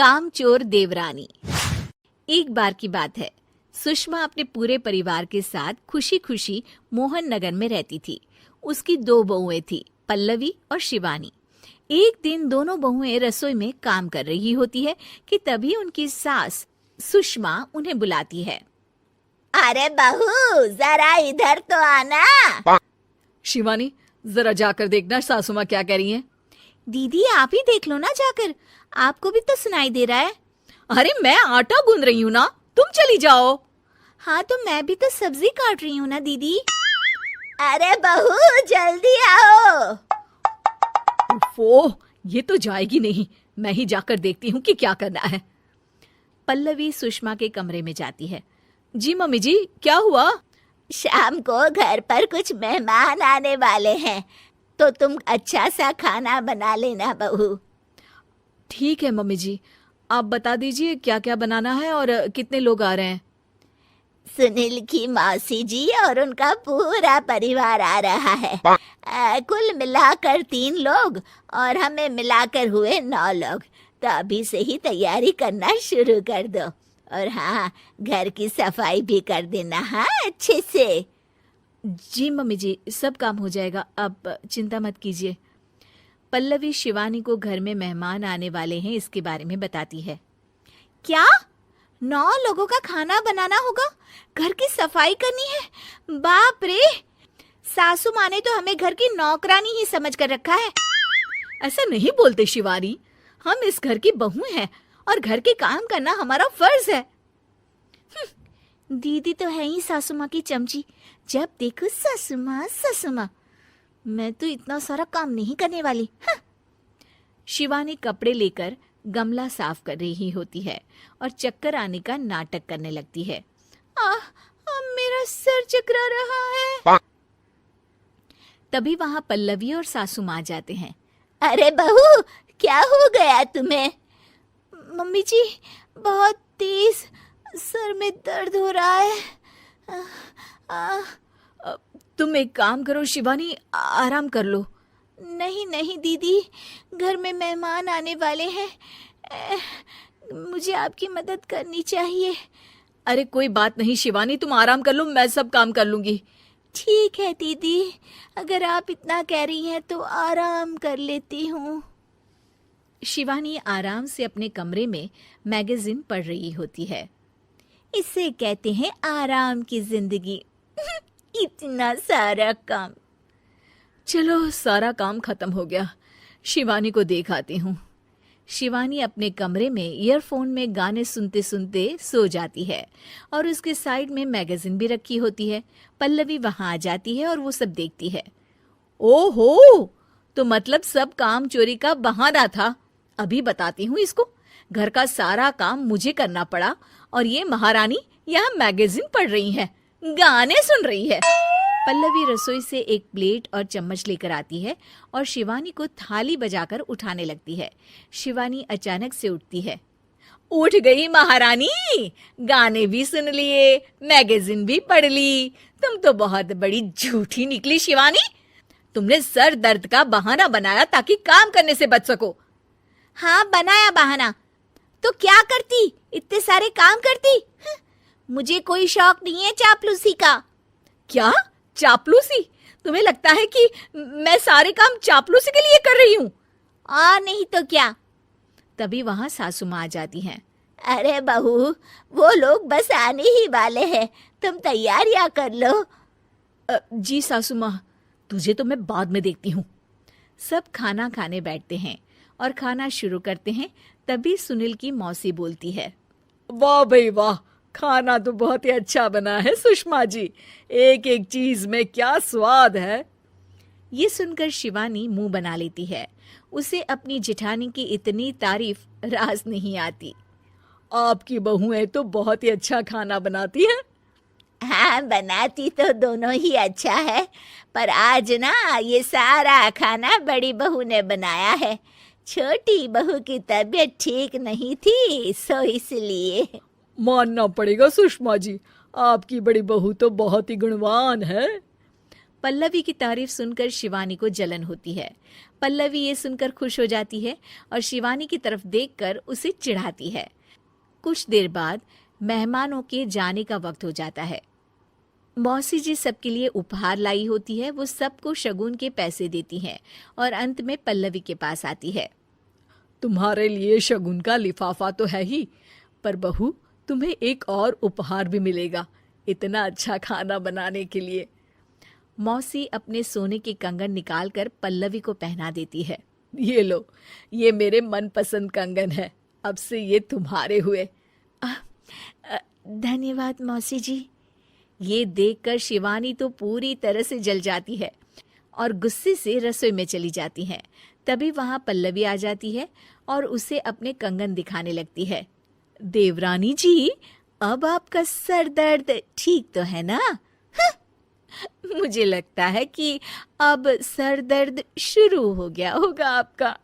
कामचोर देवरानी। एक बार की बात है, सुषमा अपने पूरे परिवार के साथ खुशी खुशी मोहन नगर में रहती थी। उसकी 2 बहुएं थी, पल्लवी और शिवानी। एक दिन दोनों बहुएं रसोई में काम कर रही होती है कि तभी उनकी सास सुषमा उन्हें बुलाती है। अरे बहू, जरा इधर तो आना। शिवानी, जरा जाकर देखना सासू माँ क्या कह रही हैं। दीदी आप ही देख लो ना जाकर, आपको भी तो सुनाई दे रहा है। अरे मैं आटा गूंद रही हूँ ना, तुम चली जाओ। हाँ तो मैं भी तो सब्जी काट रही हूँ ना दीदी। अरे बहू जल्दी आओ। ओह, ये तो जाएगी नहीं, मैं ही जाकर देखती हूँ कि क्या करना है। पल्लवी सुषमा के कमरे में जाती है। जी मम्मी जी, क्या हुआ? शाम को घर पर कुछ मेहमान आने वाले हैं, तो तुम अच्छा सा खाना बना लेना बहू। ठीक है मम्मी जी, आप बता दीजिए क्या क्या बनाना है और कितने लोग आ रहे हैं। सुनील की मौसी जी और उनका पूरा परिवार आ रहा है। कुल मिलाकर 3 लोग और हमें मिलाकर हुए 9 लोग। तो अभी से ही तैयारी करना शुरू कर दो। और हाँ, घर की सफाई भी कर देना, हाँ अच्छे से। जी मम्मी जी, सब काम हो जाएगा, आप चिंता मत कीजिए। पल्लवी शिवानी को घर में मेहमान आने वाले हैं इसके बारे में बताती है। क्या 9 लोगों का खाना बनाना होगा, घर की सफाई करनी है? बाप रे, सासू माँ ने तो हमें घर की नौकरानी ही समझ कर रखा है। ऐसा नहीं बोलते शिवानी, हम इस घर की बहू हैं और घर के काम करना हमारा फर्ज है। दीदी तो है ही सासू माँ की चमची, जब देखो सासू माँ सासू माँ। मैं तो इतना सारा काम नहीं करने वाली। शिवानी कपड़े लेकर गमला साफ कर रही होती है और चक्कर आने का नाटक करने लगती है। मेरा सर चकरा रहा है। तभी वहां पल्लवी और सासू माँ जाते हैं। अरे बहू, क्या हो गया तुम्हें? मम्मी जी, बहुत तेज सर में दर्द हो रहा है। तुम एक काम करो शिवानी, आराम कर लो। नहीं नहीं दीदी, घर में मेहमान आने वाले हैं, मुझे आपकी मदद करनी चाहिए। अरे कोई बात नहीं शिवानी, तुम आराम कर लो, मैं सब काम कर लूंगी। ठीक है दीदी, अगर आप इतना कह रही हैं तो आराम कर लेती हूँ। शिवानी आराम से अपने कमरे में मैगजीन पढ़ रही होती है। इसे कहते हैं आराम की जिंदगी। इतना सारा काम। चलो सारा काम खत्म हो गया, शिवानी को देख आती हूँ। शिवानी अपने कमरे में ईयरफोन में गाने सुनते सुनते सो जाती है और उसके साइड में मैगजीन भी रखी होती है। पल्लवी वहां आ जाती है और वो सब देखती है। ओहो, तो मतलब सब काम चोरी का बहाना था। अभी बताती हूँ इसको। घर का सारा काम मुझे करना पड़ा और ये महारानी यहाँ मैगजीन पढ़ रही है, गाने सुन रही है। पल्लवी रसोई से एक प्लेट और चम्मच लेकर आती है और शिवानी को थाली बजाकर उठाने लगती है। शिवानी अचानक से उठती है। उठ गई महारानी, गाने भी सुन लिए, मैगजीन भी पढ़ ली। तुम तो बहुत बड़ी झूठी निकली शिवानी। तुमने सर दर्द का बहाना बनाया ताकि काम करने से बच सको। हाँ बनाया बहाना, तो क्या करती, इतने सारे काम करती। मुझे कोई शौक नहीं है चापलूसी का। क्या चापलूसी? तुम्हें लगता है कि मैं सारे काम चापलूसी के लिए कर रही हूँ? और नहीं तो क्या। तभी वहां सासू माँ आ जाती हैं। अरे बहू, वो लोग बस आने ही वाले हैं, तुम तैयारियां कर लो। जी सासू माँ, तुझे तो मैं बाद में देखती हूँ। सब खाना खाने बैठते हैं और खाना शुरू करते हैं। तभी सुनील की मौसी बोलती है। वाह भाई वाह, खाना तो बहुत ही अच्छा बना है सुषमा जी, एक एक चीज में क्या स्वाद है। ये सुनकर शिवानी मुंह बना लेती है। उसे अपनी जेठानी की इतनी तारीफ रास नहीं आती। आपकी बहुएं तो बहुत ही अच्छा खाना बनाती हैं। हाँ, बनाती तो दोनों ही अच्छा है, पर आज ना ये सारा खाना बड़ी बहू ने बनाया है। छोटी बहू की तबीयत ठीक नहीं थी, सो इसलिए। मानना पड़ेगा सुषमा जी, आपकी बड़ी बहू तो बहुत ही गुणवान है। पल्लवी की तारीफ सुनकर शिवानी को जलन होती है। पल्लवी ये सुनकर खुश हो जाती है और शिवानी की तरफ देखकर उसे चिढ़ाती है। कुछ देर बाद मेहमानों के जाने का वक्त हो जाता है। मौसी जी सबके लिए उपहार लाई होती है। वो सबको शगुन के पैसे देती हैं और अंत में पल्लवी के पास आती है। तुम्हारे लिए शगुन का लिफाफा तो है ही, पर बहू तुम्हें एक और उपहार भी मिलेगा इतना अच्छा खाना बनाने के लिए। मौसी अपने सोने के कंगन निकालकर पल्लवी को पहना देती है। ये लो, ये मेरे मनपसंद कंगन है, अब से ये तुम्हारे हुए। धन्यवाद मौसी जी। ये देखकर शिवानी तो पूरी तरह से जल जाती है और गुस्से से रसोई में चली जाती है। तभी वहां पल्लवी आ जाती है और उसे अपने कंगन दिखाने लगती है। देवरानी जी, अब आपका सर दर्द ठीक तो है ना? मुझे लगता है कि अब सर दर्द शुरू हो गया होगा आपका।